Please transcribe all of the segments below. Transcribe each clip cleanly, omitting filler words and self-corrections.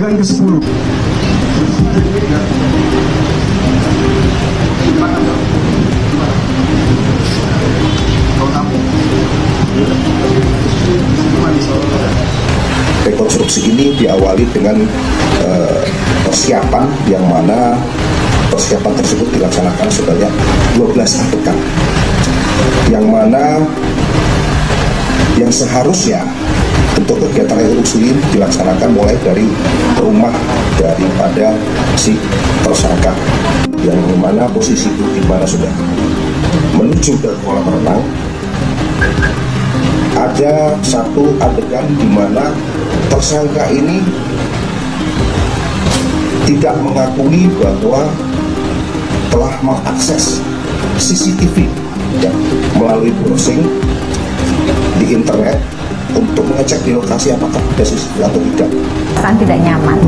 kali ke-10. Rekonstruksi ini diawali dengan persiapan yang mana persiapan tersebut dilaksanakan sebanyak 12 adegan, yang mana yang seharusnya untuk kegiatan rekonstruksi dilaksanakan mulai dari rumah daripada si tersangka, yang mana posisi itu di mana sudah menuju ke kolam renang. Ada satu adegan di mana tersangka ini tidak mengakui bahwa telah mengakses CCTV ya, melalui browsing di internet untuk mengecek di lokasi apakah ada CCTV atau tidak. Perasaan tidak nyaman,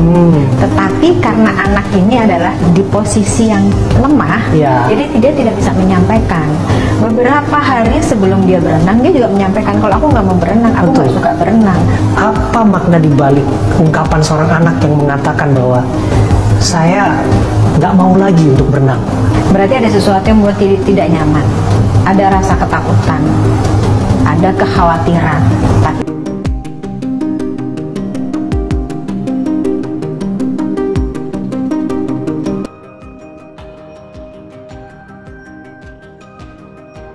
tetapi karena anak ini adalah di posisi yang lemah, jadi dia tidak bisa menyampaikan. Beberapa hari sebelum dia berenang, dia juga menyampaikan kalau aku nggak mau berenang, aku nggak suka berenang. Apa makna dibalik ungkapan seorang anak yang mengatakan bahwa saya nggak mau lagi untuk berenang? Berarti ada sesuatu yang membuat dia tidak nyaman, ada rasa ketakutan, ada kekhawatiran.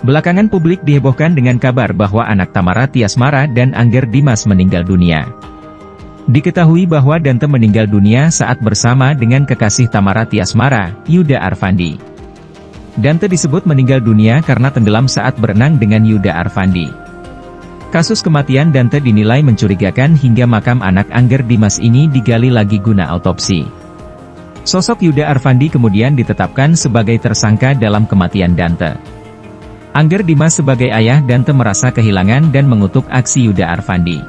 Belakangan publik dihebohkan dengan kabar bahwa anak Tamara Tiasmara dan Angger Dimas meninggal dunia. Diketahui bahwa Dante meninggal dunia saat bersama dengan kekasih Tamara Tiasmara, Yuda Arfandi. Dante disebut meninggal dunia karena tenggelam saat berenang dengan Yuda Arfandi. Kasus kematian Dante dinilai mencurigakan hingga makam anak Angger Dimas ini digali lagi guna autopsi. Sosok Yuda Arfandi kemudian ditetapkan sebagai tersangka dalam kematian Dante. Angger Dimas sebagai ayah Dante merasa kehilangan dan mengutuk aksi Yuda Arfandi.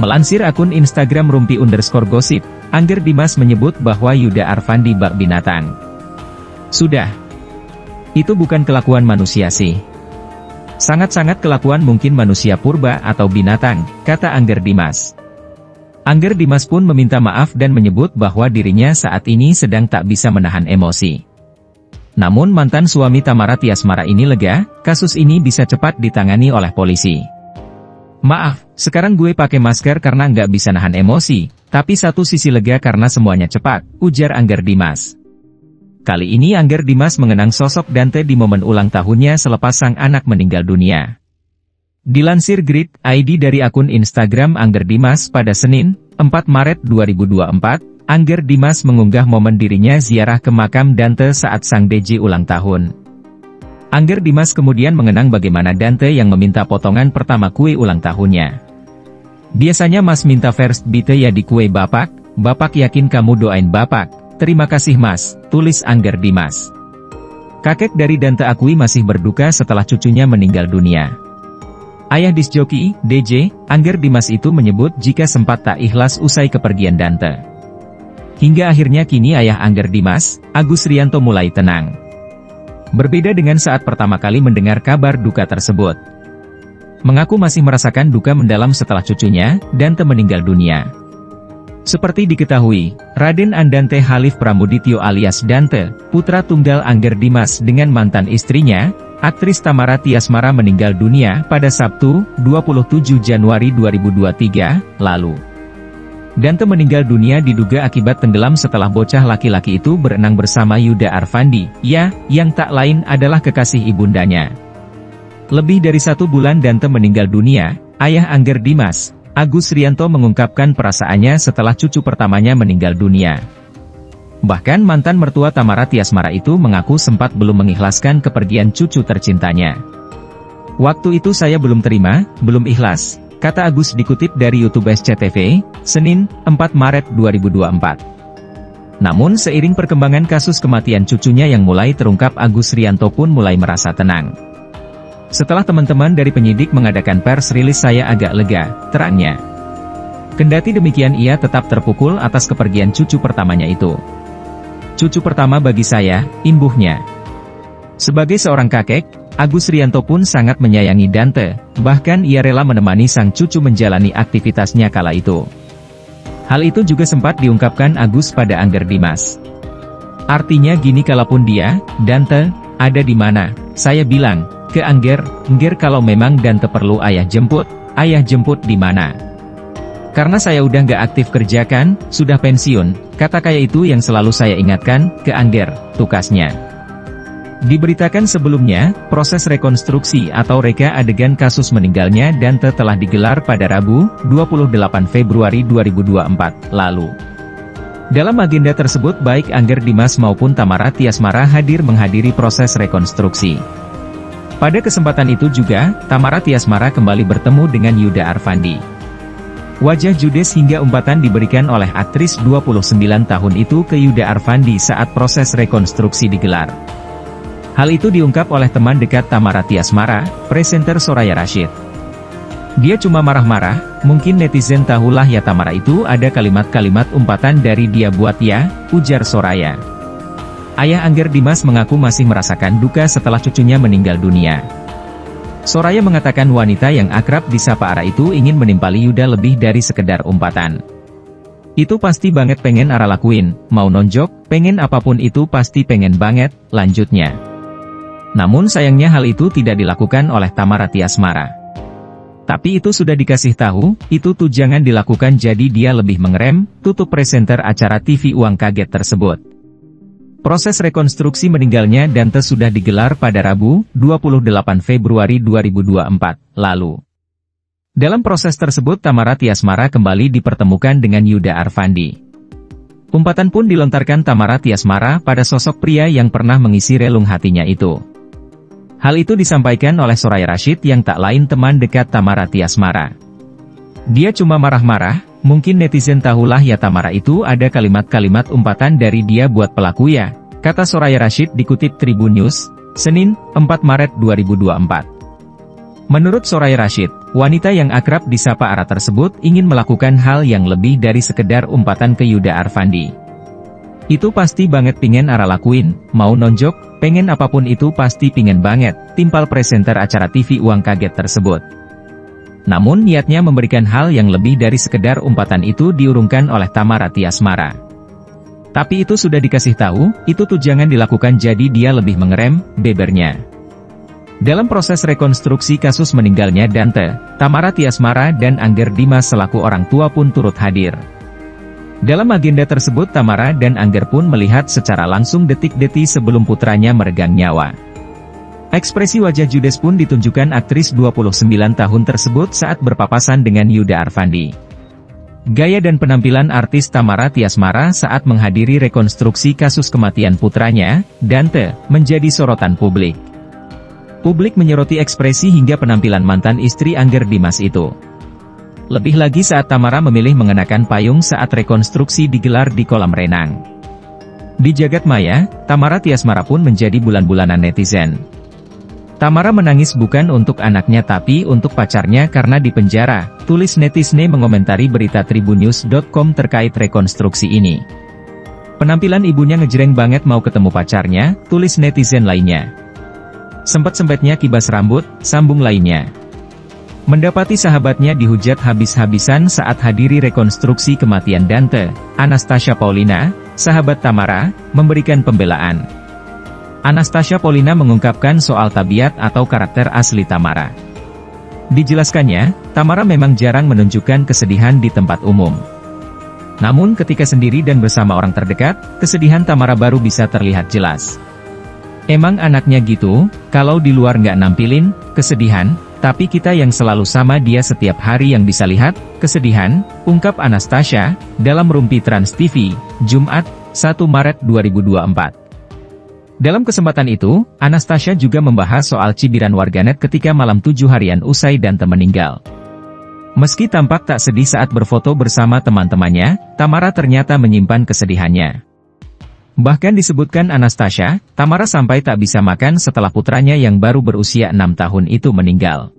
Melansir akun Instagram Rumpi_Gosip, Angger Dimas menyebut bahwa Yuda Arfandi bak binatang. Sudah. Itu bukan kelakuan manusia sih. Sangat-sangat kelakuan mungkin manusia purba atau binatang, kata Angger Dimas. Angger Dimas pun meminta maaf dan menyebut bahwa dirinya saat ini sedang tak bisa menahan emosi. Namun mantan suami Tamara Tiasmara ini lega, kasus ini bisa cepat ditangani oleh polisi. Maaf, sekarang gue pakai masker karena nggak bisa nahan emosi, tapi satu sisi lega karena semuanya cepat, ujar Angger Dimas. Kali ini Angger Dimas mengenang sosok Dante di momen ulang tahunnya selepas sang anak meninggal dunia. Dilansir Grid ID dari akun Instagram Angger Dimas pada Senin, 4 Maret 2024, Angger Dimas mengunggah momen dirinya ziarah ke makam Dante saat sang DJ ulang tahun. Angger Dimas kemudian mengenang bagaimana Dante yang meminta potongan pertama kue ulang tahunnya. Biasanya Mas minta first bite ya di kue Bapak yakin kamu doain Bapak, terima kasih Mas, tulis Angger Dimas. Kakek dari Dante akui masih berduka setelah cucunya meninggal dunia. Ayah disc joki, DJ, Angger Dimas itu menyebut jika sempat tak ikhlas usai kepergian Dante. Hingga akhirnya kini ayah Angger Dimas, Agus Rianto mulai tenang. Berbeda dengan saat pertama kali mendengar kabar duka tersebut. Mengaku masih merasakan duka mendalam setelah cucunya, Dante meninggal dunia. Seperti diketahui, Raden Andante Halif Pramudityo alias Dante, putra tunggal Angger Dimas dengan mantan istrinya, aktris Tamara Tiasmara meninggal dunia pada Sabtu, 27 Januari 2023, lalu. Dante meninggal dunia diduga akibat tenggelam setelah bocah laki-laki itu berenang bersama Yuda Arfandi, yang tak lain adalah kekasih ibundanya. Lebih dari 1 bulan Dante meninggal dunia, ayah Angger Dimas, Agus Rianto mengungkapkan perasaannya setelah cucu pertamanya meninggal dunia. Bahkan mantan mertua Tamara Tiasmara itu mengaku sempat belum mengikhlaskan kepergian cucu tercintanya. Waktu itu saya belum terima, belum ikhlas, kata Agus dikutip dari YouTube SCTV, Senin, 4 Maret 2024. Namun seiring perkembangan kasus kematian cucunya yang mulai terungkap, Agus Rianto pun mulai merasa tenang. Setelah teman-teman dari penyidik mengadakan pers rilis saya agak lega, terangnya. Kendati demikian ia tetap terpukul atas kepergian cucu pertamanya itu. Cucu pertama bagi saya, imbuhnya. Sebagai seorang kakek, Agus Rianto pun sangat menyayangi Dante, bahkan ia rela menemani sang cucu menjalani aktivitasnya kala itu. Hal itu juga sempat diungkapkan Agus pada Angger Dimas. Artinya gini, kalaupun dia, Dante, ada di mana? Saya bilang ke Angger, kalau memang Dante perlu ayah jemput di mana? Karena saya udah nggak aktif kerja kan, sudah pensiun, kata Kaya itu yang selalu saya ingatkan ke Angger, tukasnya. Diberitakan sebelumnya, proses rekonstruksi atau reka adegan kasus meninggalnya Dante telah digelar pada Rabu, 28 Februari 2024, lalu. Dalam agenda tersebut baik Angger Dimas maupun Tamara Tiasmara hadir menghadiri proses rekonstruksi. Pada kesempatan itu juga, Tamara Tiasmara kembali bertemu dengan Yuda Arfandi. Wajah judes hingga umpatan diberikan oleh aktris 29 tahun itu ke Yuda Arfandi saat proses rekonstruksi digelar. Hal itu diungkap oleh teman dekat Tamara Tiasmara, presenter Soraya Rashid. Dia cuma marah-marah, mungkin netizen tahulah ya Tamara itu ada kalimat-kalimat umpatan dari dia buat ya, ujar Soraya. Ayah Angger Dimas mengaku masih merasakan duka setelah cucunya meninggal dunia. Soraya mengatakan wanita yang akrab disapa Ara itu ingin menimpali Yuda lebih dari sekedar umpatan. Itu pasti banget pengen Ara lakuin, mau nonjok, pengen apapun itu pasti pengen banget, lanjutnya. Namun sayangnya hal itu tidak dilakukan oleh Tamara Tiasmara. Tapi itu sudah dikasih tahu, itu tuh jangan dilakukan, jadi dia lebih mengerem, tutup presenter acara TV Uang Kaget tersebut. Proses rekonstruksi meninggalnya Dante sudah digelar pada Rabu, 28 Februari 2024, lalu. Dalam proses tersebut Tamara Tiasmara kembali dipertemukan dengan Yuda Arfandi. Umpatan pun dilontarkan Tamara Tiasmara pada sosok pria yang pernah mengisi relung hatinya itu. Hal itu disampaikan oleh Soraya Rashid yang tak lain teman dekat Tamara Tiasmara. Dia cuma marah-marah, mungkin netizen tahulah ya Tamara itu ada kalimat-kalimat umpatan dari dia buat pelaku ya, kata Soraya Rashid dikutip Tribun News, Senin, 4 Maret 2024. Menurut Soraya Rashid, wanita yang akrab disapa Ara tersebut ingin melakukan hal yang lebih dari sekedar umpatan ke Yuda Arfandi. Itu pasti banget pingin Ara lakuin, mau nonjok, pengen apapun itu pasti pingin banget, timpal presenter acara TV Uang Kaget tersebut. Namun niatnya memberikan hal yang lebih dari sekedar umpatan itu diurungkan oleh Tamara Tiasmara. Tapi itu sudah dikasih tahu, itu tuh jangan dilakukan, jadi dia lebih mengerem, bebernya. Dalam proses rekonstruksi kasus meninggalnya Dante, Tamara Tiasmara dan Angger Dimas selaku orang tua pun turut hadir. Dalam agenda tersebut Tamara dan Angger pun melihat secara langsung detik-detik sebelum putranya meregang nyawa. Ekspresi wajah judes pun ditunjukkan aktris 29 tahun tersebut saat berpapasan dengan Yuda Arfandi. Gaya dan penampilan artis Tamara Tiasmara saat menghadiri rekonstruksi kasus kematian putranya, Dante, menjadi sorotan publik. Publik menyoroti ekspresi hingga penampilan mantan istri Angger Dimas itu. Lebih lagi saat Tamara memilih mengenakan payung saat rekonstruksi digelar di kolam renang. Di jagat maya, Tamara Tiasmara pun menjadi bulan-bulanan netizen. Tamara menangis bukan untuk anaknya tapi untuk pacarnya karena dipenjara, tulis netizen mengomentari berita tribunnews.com terkait rekonstruksi ini. Penampilan ibunya ngejreng banget mau ketemu pacarnya, tulis netizen lainnya. Sempet-sempetnya kibas rambut, sambung lainnya. Mendapati sahabatnya dihujat habis-habisan saat hadiri rekonstruksi kematian Dante, Anastasia Paulina, sahabat Tamara, memberikan pembelaan. Anastasia Paulina mengungkapkan soal tabiat atau karakter asli Tamara. Dijelaskannya, Tamara memang jarang menunjukkan kesedihan di tempat umum. Namun ketika sendiri dan bersama orang terdekat, kesedihan Tamara baru bisa terlihat jelas. Emang anaknya gitu, kalau di luar nggak nampilin kesedihan, tapi kita yang selalu sama dia setiap hari yang bisa lihat kesedihan, ungkap Anastasia, dalam Rumpi Trans TV, Jumat, 1 Maret 2024. Dalam kesempatan itu, Anastasia juga membahas soal cibiran warganet ketika malam 7 harian usai Dante meninggal. Meski tampak tak sedih saat berfoto bersama teman-temannya, Tamara ternyata menyimpan kesedihannya. Bahkan disebutkan Anastasia, Tamara sampai tak bisa makan setelah putranya yang baru berusia 6 tahun itu meninggal.